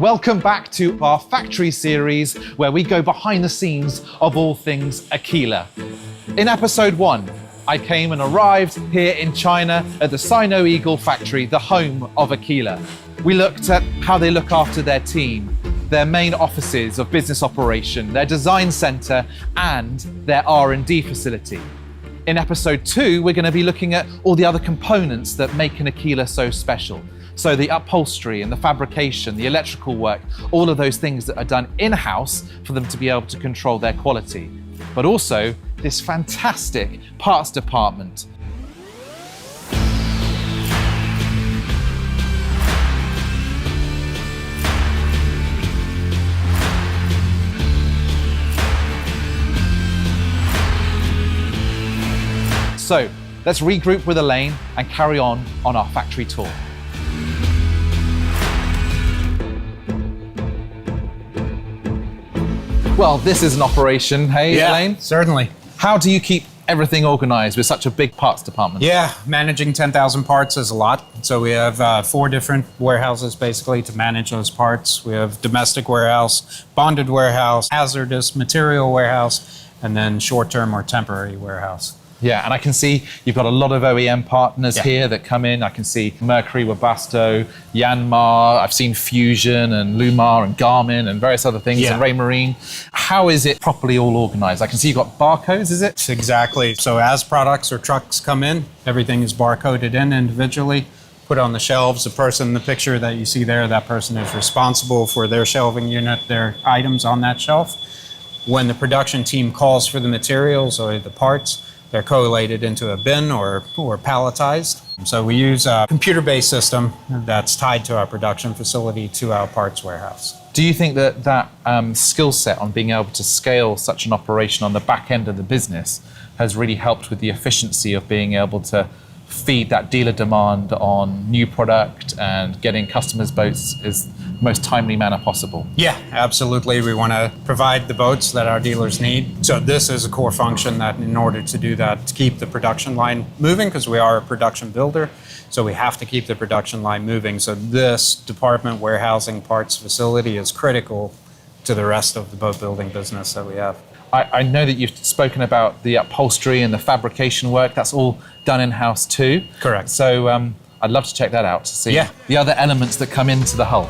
Welcome back to our factory series where we go behind the scenes of all things Aquila. In episode 1, I came and arrived here in China at the Sino Eagle factory, the home of Aquila. We looked at how they look after their team, their main offices of business operation, their design center, and their R&D facility. In episode 2, we're going to be looking at all the other components that make an Aquila so special. So the upholstery and the fabrication, the electrical work, all of those things that are done in-house for them to be able to control their quality. But also this fantastic parts department. So let's regroup with Alain and carry on our factory tour. Well, this is an operation, hey, Alain? Certainly. How do you keep everything organized with such a big parts department? Yeah, managing 10,000 parts is a lot. So we have 4 different warehouses basically to manage those parts. We have domestic warehouse, bonded warehouse, hazardous material warehouse, and then short-term or temporary warehouse. Yeah, and I can see you've got a lot of OEM partners here that come in. I can see Mercury, Webasto, Yanmar. I've seen Fusion and Lumar and Garmin and various other things, and Ray Marine. How is it properly all organized? I can see you've got barcodes, is it? Exactly. So as products or trucks come in, everything is barcoded in individually, put on the shelves. The person in the picture that you see there, that person is responsible for their shelving unit, their items on that shelf. When the production team calls for the materials or the parts, they're collated into a bin or palletized. So we use a computer-based system that's tied to our production facility to our parts warehouse. Do you think that skill set on being able to scale such an operation on the back end of the business has really helped with the efficiency of being able to feed that dealer demand on new product and getting customers' boats is the most timely manner possible? Yeah, absolutely. We want to provide the boats that our dealers need. So this is a core function that in order to do that, to keep the production line moving, because we are a production builder, so we have to keep the production line moving. So this department warehousing parts facility is critical to the rest of the boat building business that we have. I know that you've spoken about the upholstery and the fabrication work. That's all done in-house too. Correct. So I'd love to check that out to see the other elements that come into the hull.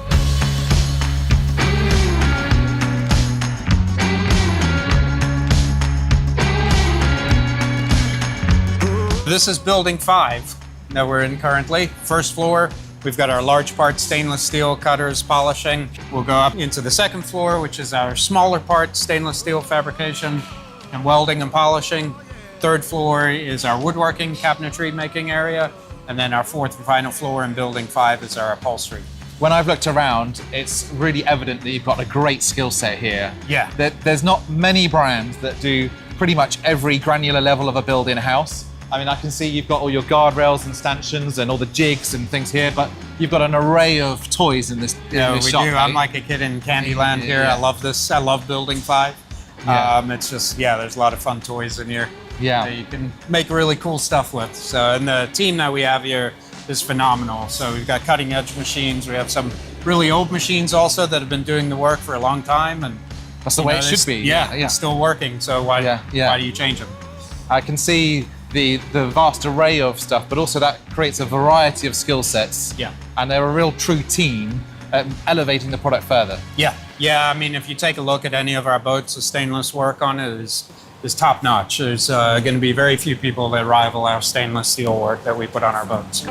This is building 5 that we're in currently. First floor, we've got our large part stainless steel cutters, polishing. We'll go up into the second floor, which is our smaller part stainless steel fabrication and welding and polishing. Third floor is our woodworking cabinetry making area. And then our 4th and final floor in building 5 is our upholstery. When I've looked around, it's really evident that you've got a great skill set here. Yeah. There's not many brands that do pretty much every granular level of a build in-house. I mean, I can see you've got all your guardrails and stanchions and all the jigs and things here, but you've got an array of toys in this shop. We do. I'm like a kid in Candyland here. I love this. I love building 5. It's just, there's a lot of fun toys in here that you can make really cool stuff with. So, and the team that we have here is phenomenal. So we've got cutting edge machines. We have some really old machines also that have been doing the work for a long time. And that's the way it should be. It's still working. So why do you change them? I can see the vast array of stuff, but also that creates a variety of skill sets. Yeah. And they're a real true team at elevating the product further. Yeah. I mean, if you take a look at any of our boats, the stainless work on it is top notch. There's going to be very few people that rival our stainless steel work that we put on our boats.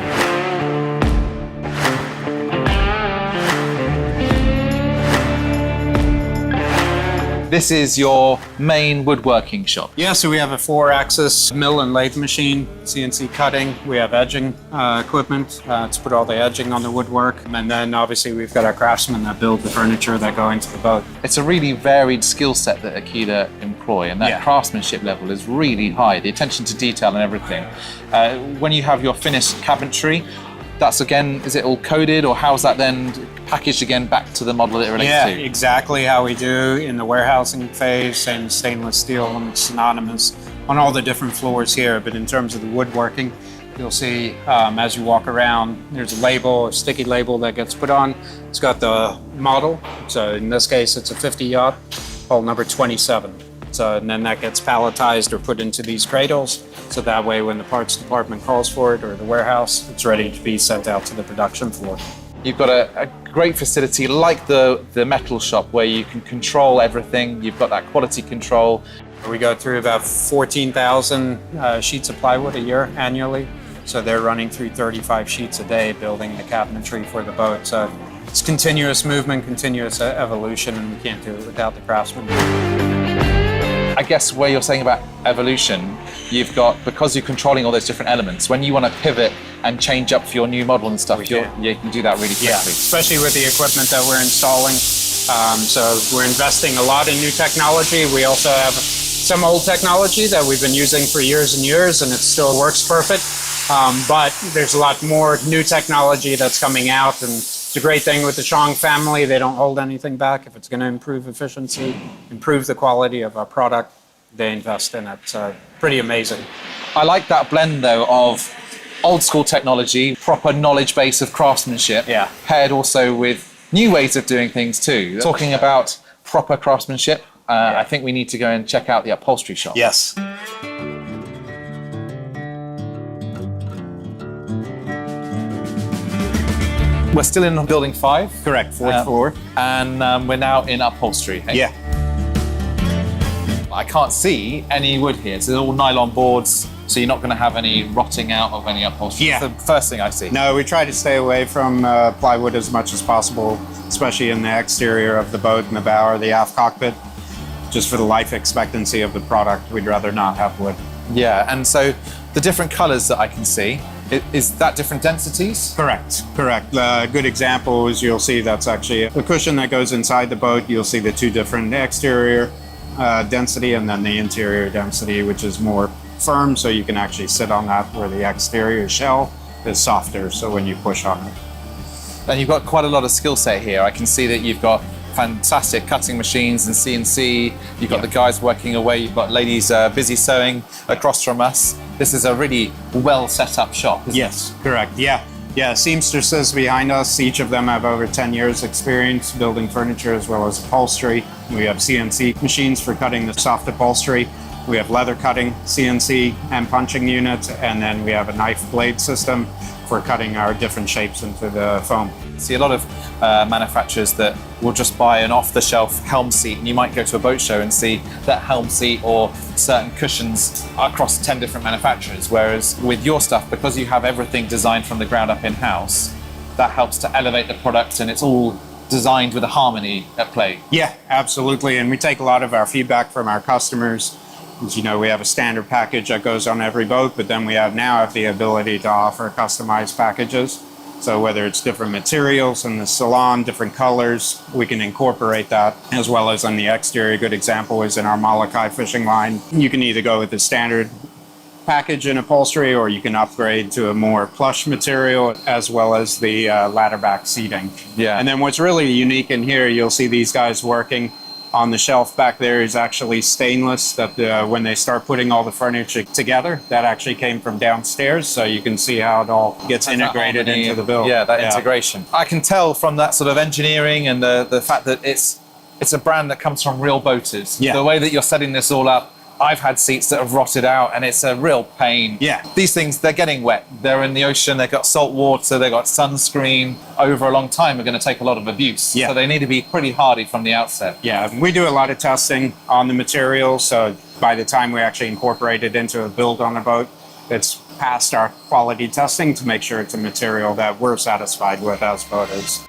This is your main woodworking shop. Yeah, so we have a 4-axis mill and lathe machine, CNC cutting. We have edging equipment to put all the edging on the woodwork. And then obviously we've got our craftsmen that build the furniture that go into the boat. It's a really varied skill set that Aquila employ, and that craftsmanship level is really high, the attention to detail and everything. When you have your finished cabinetry, that's again, is it all coded, or how's that then packaged again back to the model that it relates to? Yeah, exactly how we do in the warehousing phase, same stainless steel and synonymous on all the different floors here. But in terms of the woodworking, you'll see as you walk around, there's a label, a sticky label that gets put on. It's got the model. So in this case, it's a 50 yacht, hull number 27. So, and then that gets palletized or put into these cradles. So that way, when the parts department calls for it or the warehouse, it's ready to be sent out to the production floor. You've got a great facility like the metal shop where you can control everything. You've got that quality control. We go through about 14,000 sheets of plywood a year annually. So they're running through 35 sheets a day building the cabinetry for the boat. So it's continuous movement, continuous evolution, and we can't do it without the craftsmen. I guess where you're saying about evolution, you've got, because you're controlling all those different elements, when you want to pivot and change up for your new model and stuff, you can do that really quickly. Yeah, especially with the equipment that we're installing. So we're investing a lot in new technology. We also have some old technology that we've been using for years and years, and it still works perfect. But there's a lot more new technology that's coming out, and it's a great thing with the Chong family. They don't hold anything back. If it's going to improve efficiency, improve the quality of our product, they invest in it. So pretty amazing. I like that blend, though, of old school technology, proper knowledge base of craftsmanship, paired also with new ways of doing things too. Talking about proper craftsmanship, I think we need to go and check out the upholstery shop. Yes. We're still in building 5. Correct, fourth floor. And we're now in upholstery. Hey? Yeah. I can't see any wood here. It's all nylon boards, so you're not going to have any rotting out of any upholstery. Yeah. That's the first thing I see. No, we try to stay away from plywood as much as possible, especially in the exterior of the boat and the bow or the aft cockpit. Just for the life expectancy of the product, we'd rather not have wood. Yeah, and so the different colors that I can see, is that different densities? Correct. A good example is you'll see that's actually a cushion that goes inside the boat. You'll see the two different exterior density and then the interior density, which is more firm, so you can actually sit on that, where the exterior shell is softer, so when you push on it. And you've got quite a lot of skill set here. I can see that you've got fantastic cutting machines and CNC. You've got the guys working away. You've got ladies busy sewing across from us. This is a really well set up shop, isn't Yes, correct. Yeah, seamstresses behind us. Each of them have over 10 years experience building furniture as well as upholstery. We have CNC machines for cutting the soft upholstery. We have leather cutting, CNC and punching units, and then we have a knife blade system for cutting our different shapes into the foam. See a lot of manufacturers that will just buy an off-the-shelf helm seat, and you might go to a boat show and see that helm seat or certain cushions across 10 different manufacturers, whereas with your stuff, because you have everything designed from the ground up in-house, that helps to elevate the product, and it's all designed with a harmony at play. Yeah, absolutely, and we take a lot of our feedback from our customers. As you know, we have a standard package that goes on every boat, but then we now have the ability to offer customized packages. So whether it's different materials in the salon, different colors, we can incorporate that, as well as on the exterior. A good example is in our Molokai fishing line. You can either go with the standard package in upholstery, or you can upgrade to a more plush material, as well as the ladder back seating. Yeah. And then what's really unique in here, you'll see these guys working on the shelf back there is actually stainless, that when they start putting all the furniture together, that actually came from downstairs, so you can see how it all gets integrated into the build. Yeah, that integration. I can tell from that sort of engineering and the fact that it's a brand that comes from real boaters. Yeah. The way that you're setting this all up, I've had seats that have rotted out, and it's a real pain. Yeah. These things, they're getting wet. They're in the ocean, they've got salt water, they've got sunscreen. Over a long time, are going to take a lot of abuse. Yeah. So they need to be pretty hardy from the outset. Yeah, we do a lot of testing on the material, so by the time we actually incorporate it into a build on a boat, it's passed our quality testing to make sure it's a material that we're satisfied with as boaters.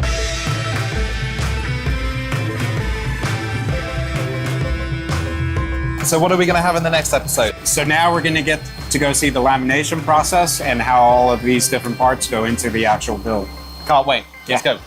So what are we going to have in the next episode? So now we're going to get to go see the lamination process and how all of these different parts go into the actual build. Can't wait. Let's go.